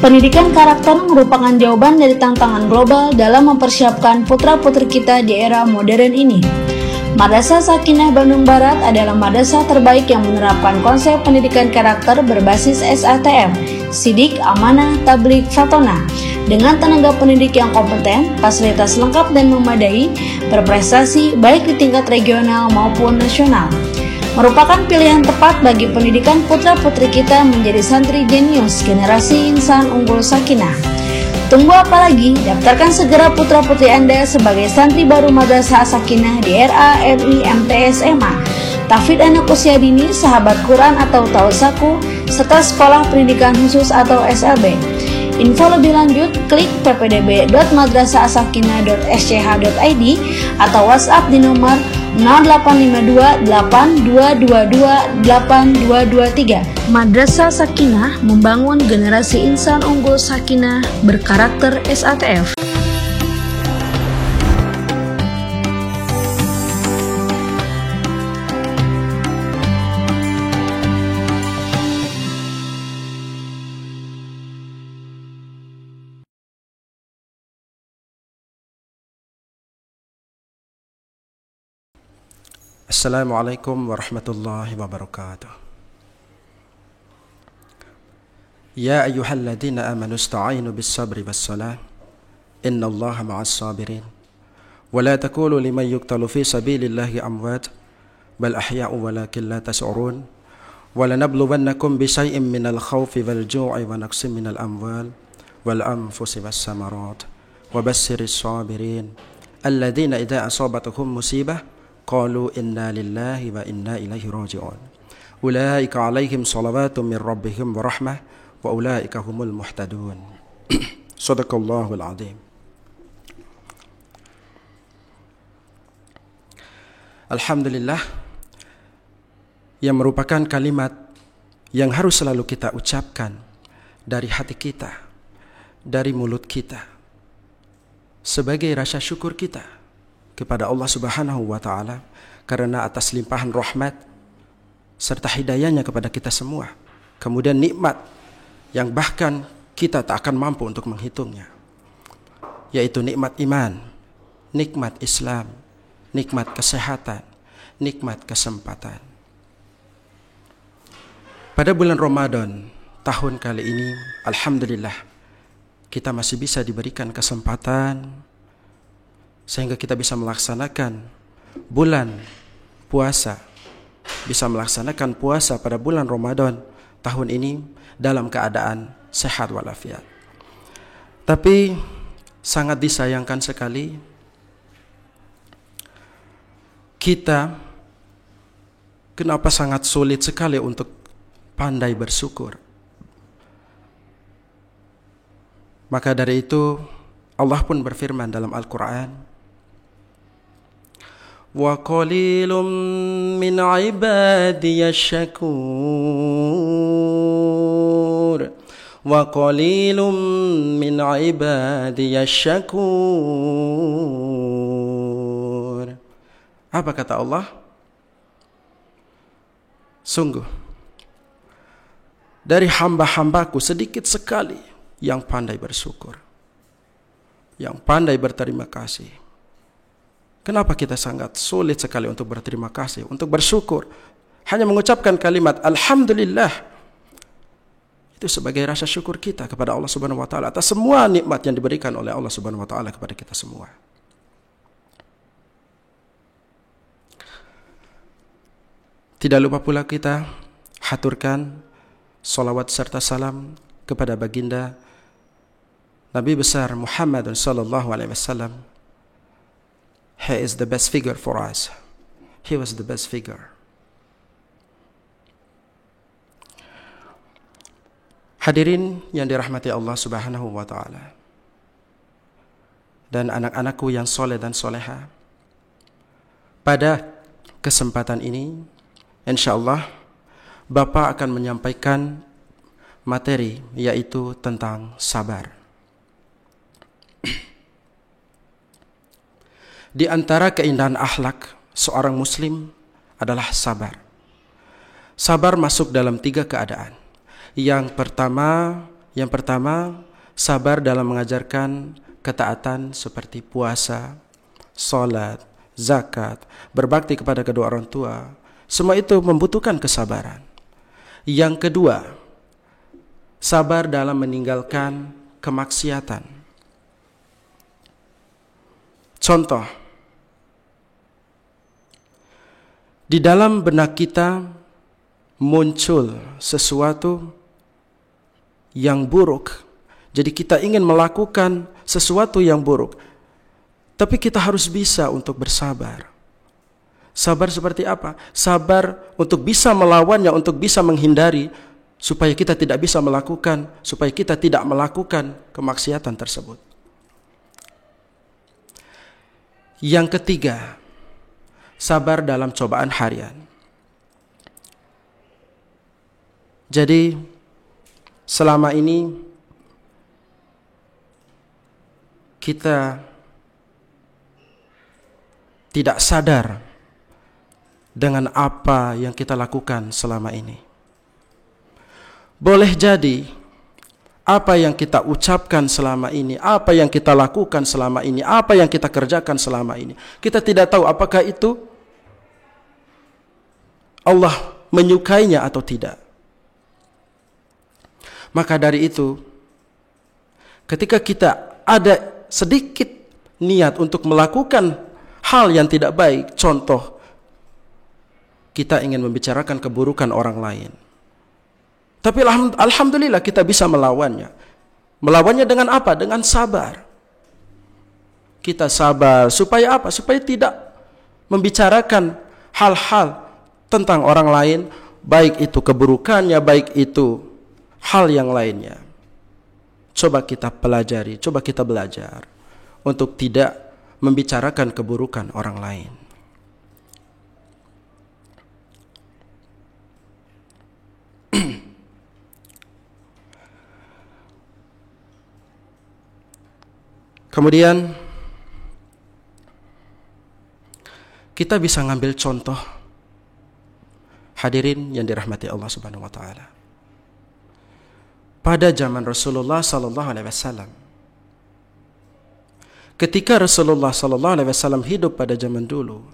Pendidikan karakter merupakan jawaban dari tantangan global dalam mempersiapkan putra-putri kita di era modern ini. Madrasah Sakinah Bandung Barat adalah madrasah terbaik yang menerapkan konsep pendidikan karakter berbasis SATM, Sidik, Amanah, Tabligh, Fatona, dengan tenaga pendidik yang kompeten, fasilitas lengkap dan memadai, berprestasi baik di tingkat regional maupun nasional. Merupakan pilihan tepat bagi pendidikan putra-putri kita menjadi santri jenius generasi insan unggul Sakinah. Tunggu apa lagi? Daftarkan segera putra-putri Anda sebagai santri baru Madrasah Sakinah di RA RI MTS MA, Tahfidz anak usia dini, sahabat Quran atau Tausaku, serta sekolah pendidikan khusus atau SLB. Info lebih lanjut, klik ppdb.madrasahasakinah.sch.id atau WhatsApp di nomor 0852 8222 8223. Madrasah Sakinah membangun generasi insan unggul Sakinah berkarakter SATF. Assalamualaikum warahmatullahi wabarakatuh. Ya ayyuhalladzina amanu ista'inu bis-sabri was-salah innallaha ma'as sabirin wa la taqulu liman yuqtalu fi sabilillahi amwat bal ahya'u walakin la tash'urun wa lanabluwannakum bi syai'in minal khawfi wal ju'i wa naqsin minal amwal wal anfusi was samarat wa bassiris sabirin alladzina idza asabatuhum musibah qalu inna lillahi wa inna ilaihi raji'un ulaika alaihim salawatun min rabbihim wa rahmah wa ulaika humul muhtadun. Shadaqallahul azim. Alhamdulillah, yang merupakan kalimat yang harus selalu kita ucapkan dari hati kita, dari mulut kita, sebagai rasa syukur kita kepada Allah Subhanahu wa Ta'ala karena atas limpahan rahmat serta hidayahnya kepada kita semua. Kemudian nikmat yang bahkan kita tak akan mampu untuk menghitungnya, yaitu nikmat iman, nikmat Islam, nikmat kesehatan, nikmat kesempatan. Pada bulan Ramadan tahun kali ini, alhamdulillah, kita masih bisa diberikan kesempatan sehingga kita bisa melaksanakan bulan puasa, bisa melaksanakan puasa pada bulan Ramadan tahun ini dalam keadaan sehat walafiat. Tapi sangat disayangkan sekali kita kenapa sangat sulit sekali untuk pandai bersyukur. Maka dari itu Allah pun berfirman dalam Al-Quran, wa qalilum min ibadiyash syakur wa qalilum min ibadiyash syakur. Apa kata Allah? Sungguh dari hamba-hambaku sedikit sekali yang pandai bersyukur, yang pandai berterima kasih. Kenapa kita sangat sulit sekali untuk berterima kasih, untuk bersyukur? Hanya mengucapkan kalimat Alhamdulillah, itu sebagai rasa syukur kita kepada Allah Subhanahu wa Ta'ala atas semua nikmat yang diberikan oleh Allah Subhanahu wa Ta'ala kepada kita semua. Tidak lupa pula kita haturkan salawat serta salam kepada baginda Nabi besar Muhammad sallallahu alaihi wasallam. He is the best figure for us. He was the best figure. Hadirin yang dirahmati Allah Subhanahu wa Ta'ala, dan anak-anakku yang soleh dan soleha, pada kesempatan ini insyaallah Bapak akan menyampaikan materi yaitu tentang sabar. Di antara keindahan akhlak seorang muslim adalah sabar. Sabar masuk dalam 3 keadaan. Yang pertama Yang pertama, sabar dalam mengajarkan ketaatan seperti puasa, salat, zakat, berbakti kepada kedua orang tua. Semua itu membutuhkan kesabaran. Yang kedua, sabar dalam meninggalkan kemaksiatan. Contoh, di dalam benak kita muncul sesuatu yang buruk. Jadi kita ingin melakukan sesuatu yang buruk. Tapi kita harus bisa untuk bersabar. Sabar seperti apa? Sabar untuk bisa melawannya, untuk bisa menghindari, supaya kita tidak bisa melakukan, supaya kita tidak melakukan kemaksiatan tersebut. Yang ketiga, sabar dalam cobaan harian. Jadi selama ini kita tidak sadar dengan apa yang kita lakukan selama ini. Boleh jadi apa yang kita ucapkan selama ini, apa yang kita lakukan selama ini, apa yang kita kerjakan selama ini, kita tidak tahu apakah itu Allah menyukainya atau tidak. Maka dari itu, ketika kita ada sedikit niat untuk melakukan hal yang tidak baik, contoh, kita ingin membicarakan keburukan orang lain. Tapi alhamdulillah kita bisa melawannya. Melawannya dengan apa? Dengan sabar. Kita sabar supaya apa? Supaya tidak membicarakan hal-hal tentang orang lain, baik itu keburukannya, baik itu hal yang lainnya. Coba kita pelajari, coba kita belajar untuk tidak membicarakan keburukan orang lain. Kemudian kita bisa ngambil contoh, hadirin yang dirahmati Allah Subhanahu wa taala. Pada zaman Rasulullah sallallahu alaihi wasallam, ketika Rasulullah sallallahu alaihi wasallam hidup pada zaman dulu,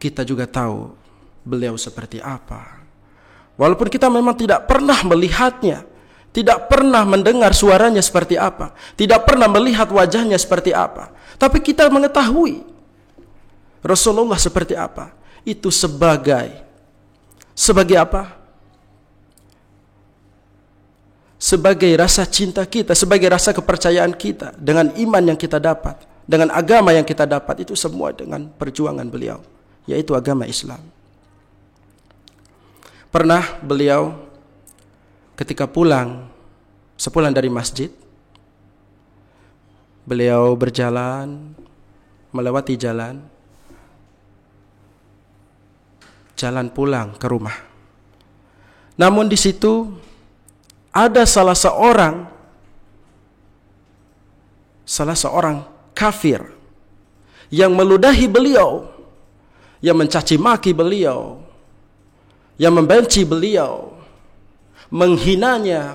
kita juga tahu beliau seperti apa. Walaupun kita memang tidak pernah melihatnya, tidak pernah mendengar suaranya seperti apa, tidak pernah melihat wajahnya seperti apa, tapi kita mengetahui Rasulullah seperti apa. Itu sebagai apa? Sebagai rasa cinta kita, sebagai rasa kepercayaan kita dengan iman yang kita dapat, dengan agama yang kita dapat, itu semua dengan perjuangan beliau, yaitu agama Islam. Pernah beliau ketika sepulang dari masjid, beliau berjalan, melewati jalan pulang ke rumah. Namun di situ ada salah seorang kafir yang meludahi beliau, yang mencaci maki beliau, yang membenci beliau, menghinanya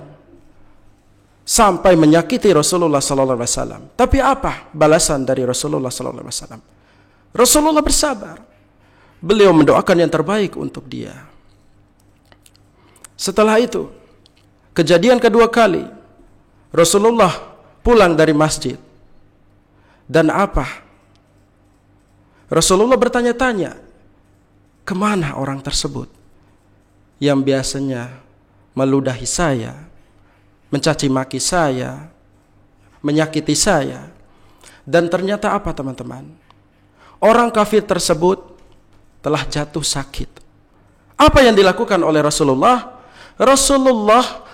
sampai menyakiti Rasulullah sallallahu alaihi wasallam. Tapi apa balasan dari Rasulullah sallallahu alaihi wasallam? Rasulullah bersabar. Beliau mendoakan yang terbaik untuk dia. Setelah itu, kejadian kedua kali, Rasulullah pulang dari masjid. Dan apa? Rasulullah bertanya-tanya, kemana orang tersebut yang biasanya meludahi saya, mencaci maki saya, menyakiti saya. Dan ternyata apa teman-teman? Orang kafir tersebut telah jatuh sakit. Apa yang dilakukan oleh Rasulullah? Rasulullah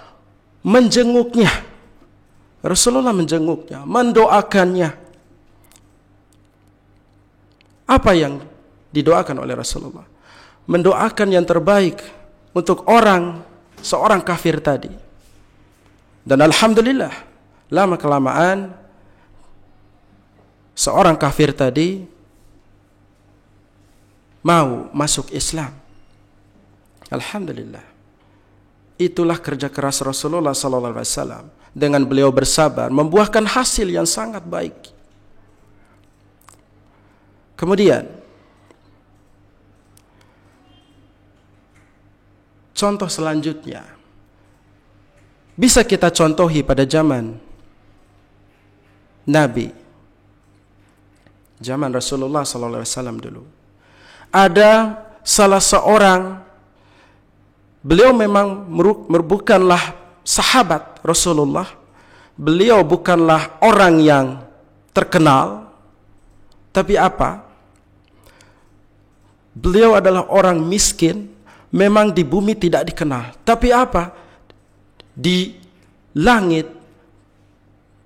menjenguknya. Rasulullah menjenguknya, mendoakannya. Apa yang didoakan oleh Rasulullah? Mendoakan yang terbaik untuk seorang kafir tadi. Dan alhamdulillah, lama kelamaan seorang kafir tadi mau masuk Islam. Alhamdulillah. itulah kerja keras Rasulullah SAW. Dengan beliau bersabar, membuahkan hasil yang sangat baik. Kemudian, contoh selanjutnya, bisa kita contohi pada zaman Nabi, zaman Rasulullah SAW dulu. Ada salah seorang, beliau memang bukanlah sahabat Rasulullah, beliau bukanlah orang yang terkenal, tapi apa? Beliau adalah orang miskin, memang di bumi tidak dikenal, tapi apa? Di langit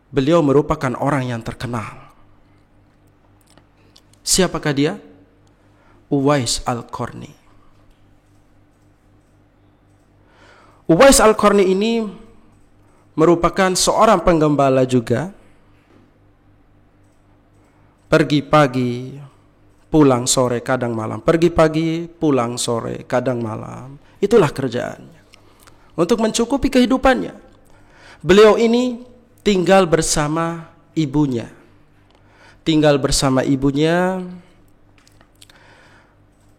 beliau merupakan orang yang terkenal. Siapakah dia? Uwais Al-Qarni. Uwais Al-Qarni ini merupakan seorang penggembala juga. Pergi pagi, pulang sore, kadang malam. Pergi pagi, pulang sore, kadang malam. Itulah kerjaannya. Untuk mencukupi kehidupannya. Beliau ini tinggal bersama ibunya. Tinggal bersama ibunya.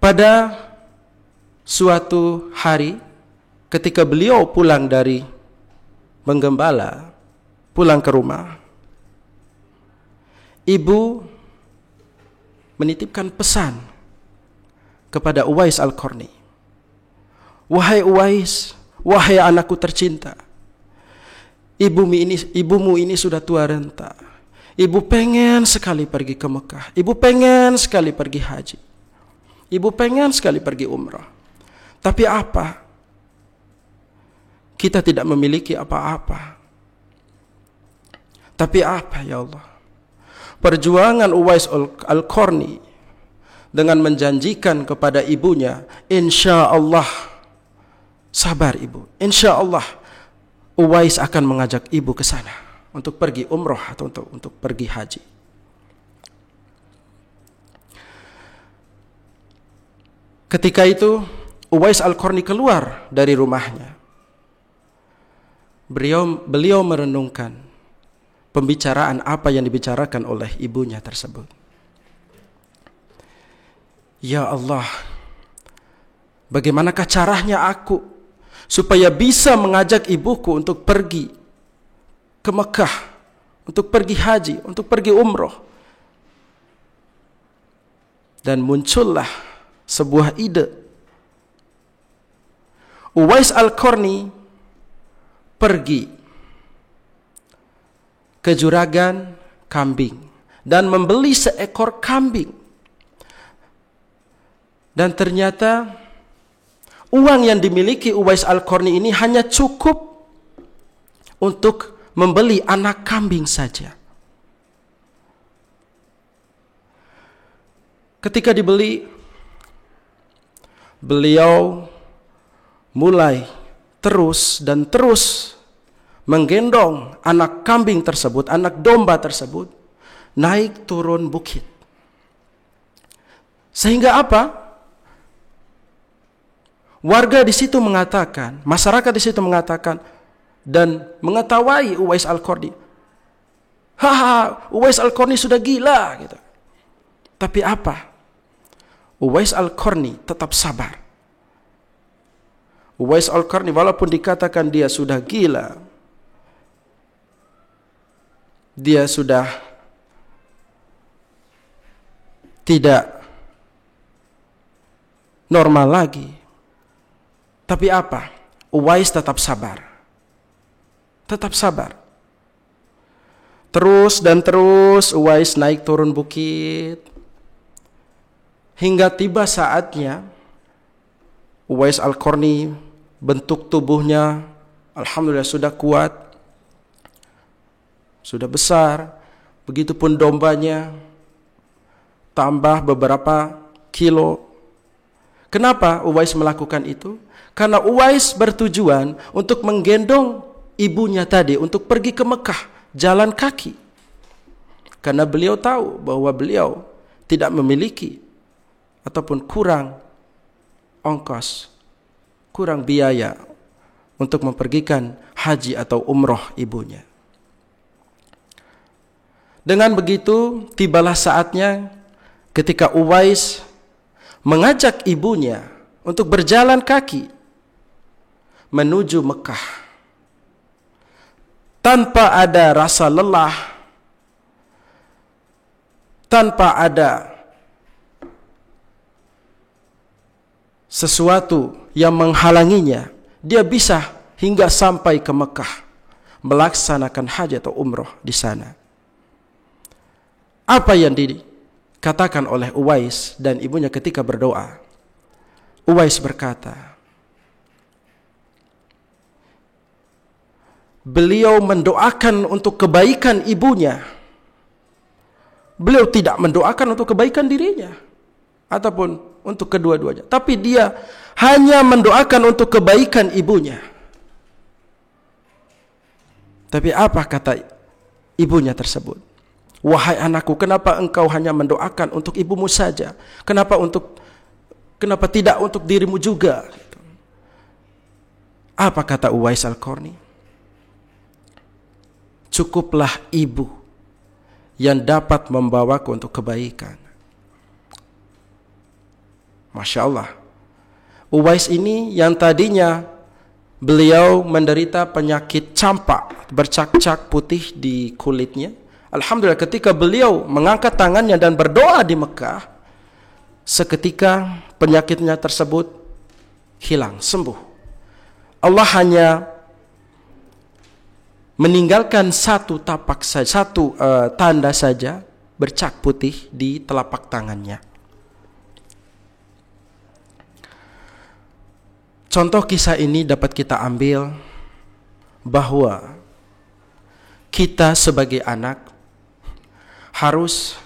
Pada suatu hari, ketika beliau pulang dari menggembala, pulang ke rumah, ibu menitipkan pesan kepada Uwais Al-Qarni. Wahai Uwais, wahai anakku tercinta, ibumu ini sudah tua renta. Ibu pengen sekali pergi ke Mekah. Ibu pengen sekali pergi haji. Ibu pengen sekali pergi umrah. Tapi apa? Kita tidak memiliki apa-apa. Tapi apa ya Allah? Perjuangan Uwais Al-Qarni dengan menjanjikan kepada ibunya, insya Allah, sabar ibu, insya Allah Uwais akan mengajak ibu ke sana untuk pergi umrah atau untuk pergi haji. Ketika itu Uwais Al-Qarni keluar dari rumahnya. Beliau merenungkan pembicaraan apa yang dibicarakan oleh ibunya tersebut. Ya Allah, bagaimanakah caranya aku supaya bisa mengajak ibuku untuk pergi ke Mekah, untuk pergi haji, untuk pergi umroh. Dan muncullah sebuah ide. Uwais Al-Qarni pergi ke juragan kambing dan membeli seekor kambing. Dan ternyata uang yang dimiliki Uwais Al-Qarni ini hanya cukup untuk membeli anak kambing saja. Ketika dibeli, beliau mulai terus menggendong anak kambing tersebut, anak domba tersebut, naik turun bukit. Sehingga apa? Warga di situ mengatakan, masyarakat di situ mengatakan dan mengetahui Uwais Al-Qarni. Haha, Uwais Al-Qarni sudah gila gitu. Tapi apa? Uwais Al-Qarni tetap sabar. Uwais Al-Qarni walaupun dikatakan dia sudah gila, dia sudah tidak normal lagi. Tapi apa? Uwais tetap sabar. Tetap sabar. Terus Uwais naik turun bukit. Hingga tiba saatnya Uwais Al-Qarni bentuk tubuhnya alhamdulillah sudah kuat, sudah besar. Begitupun dombanya, tambah beberapa kilo. Kenapa Uwais melakukan itu? Karena Uwais bertujuan untuk menggendong ibunya tadi untuk pergi ke Mekah jalan kaki. Karena beliau tahu bahwa beliau tidak memiliki ataupun kurang ongkos, kurang biaya untuk mempergikan haji atau umroh ibunya. Dengan begitu, tibalah saatnya ketika Uwais mengajak ibunya untuk berjalan kaki menuju Mekah tanpa ada rasa lelah, tanpa ada sesuatu yang menghalanginya. Dia bisa hingga sampai ke Mekah melaksanakan haji atau umroh di sana. Apa yang dikatakan oleh Uwais dan ibunya ketika berdoa? Uwais berkata, beliau mendoakan untuk kebaikan ibunya. Beliau tidak mendoakan untuk kebaikan dirinya ataupun untuk kedua-duanya, tapi dia hanya mendoakan untuk kebaikan ibunya. Tapi apa kata ibunya tersebut? Wahai anakku, kenapa engkau hanya mendoakan untuk ibumu saja? Kenapa tidak untuk dirimu juga? Apa kata Uwais Al-Qarni? Cukuplah ibu yang dapat membawaku untuk kebaikan. Masya Allah. Uwais ini yang tadinya beliau menderita penyakit campak, bercak-cak putih di kulitnya. Alhamdulillah ketika beliau mengangkat tangannya dan berdoa di Mekah, seketika penyakitnya tersebut hilang, sembuh. Allah hanya meninggalkan satu tanda saja, bercak putih di telapak tangannya. Contoh kisah ini dapat kita ambil bahwa kita sebagai anak harus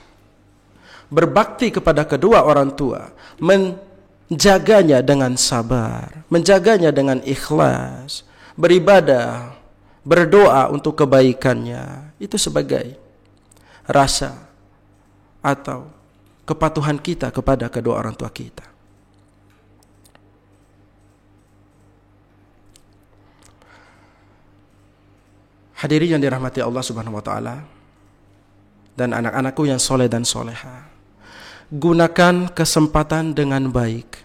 berbakti kepada kedua orang tua, menjaganya dengan sabar, menjaganya dengan ikhlas, beribadah, berdoa untuk kebaikannya. Itu sebagai rasa atau kepatuhan kita kepada kedua orang tua kita. Hadirin yang dirahmati Allah Subhanahu wa taala dan anak-anakku yang soleh dan soleha, gunakan kesempatan dengan baik.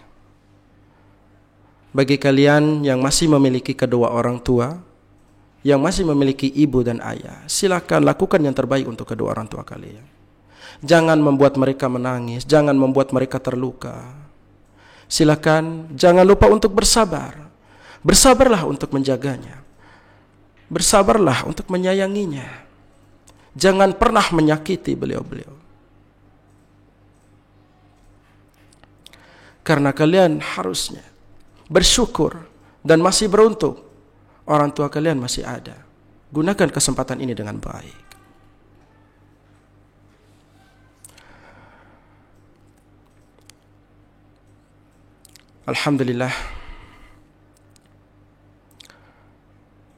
Bagi kalian yang masih memiliki kedua orang tua, yang masih memiliki ibu dan ayah, silakan lakukan yang terbaik untuk kedua orang tua kalian. Jangan membuat mereka menangis, jangan membuat mereka terluka. Silakan jangan lupa untuk bersabar. Bersabarlah untuk menjaganya. Bersabarlah untuk menyayanginya. Jangan pernah menyakiti beliau-beliau. Karena kalian harusnya bersyukur dan masih beruntung orang tua kalian masih ada. Gunakan kesempatan ini dengan baik. Alhamdulillah,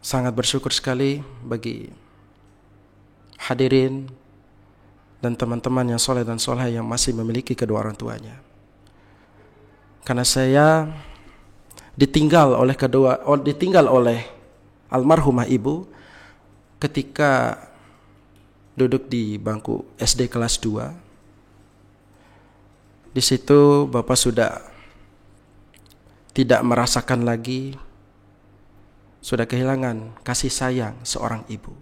sangat bersyukur sekali bagi hadirin dan teman-teman yang soleh dan soleh yang masih memiliki kedua orang tuanya. Karena saya ditinggal oleh almarhumah ibu ketika duduk di bangku SD kelas 2. Di situ Bapak sudah tidak merasakan lagi, sudah kehilangan kasih sayang seorang ibu.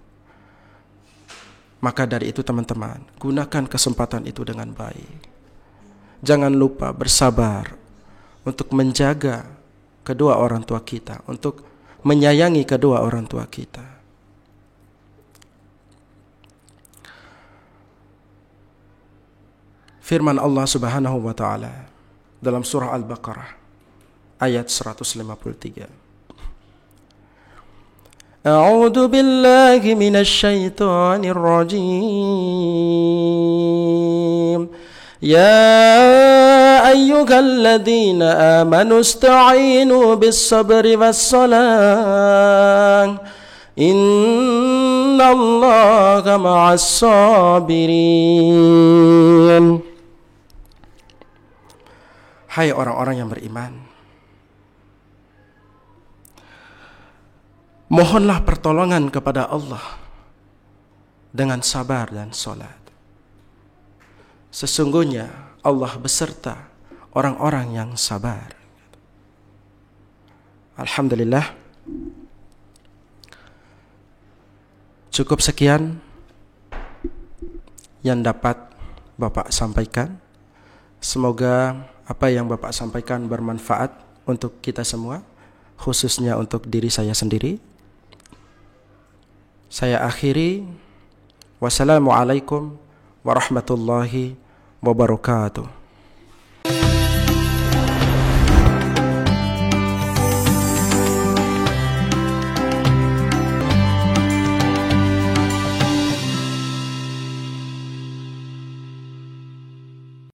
Maka dari itu teman-teman, gunakan kesempatan itu dengan baik. Jangan lupa bersabar untuk menjaga kedua orang tua kita, untuk menyayangi kedua orang tua kita. Firman Allah Subhanahu wa taala dalam surah Al-Baqarah ayat 153. A'udzu billahi minasy syaithanir rajim. Ya ayyuhalladzina amanu ista'inu bis-sabri was-salah. Innallaha ma'as-sabirin. Hai orang-orang yang beriman, Mohonlah pertolongan kepada Allah dengan sabar dan salat. Sesungguhnya Allah beserta orang-orang yang sabar. Alhamdulillah. Cukup sekian yang dapat Bapak sampaikan. Semoga apa yang Bapak sampaikan bermanfaat untuk kita semua, khususnya untuk diri saya sendiri. Saya akhiri. Wassalamualaikum warahmatullahi wabarakatuh.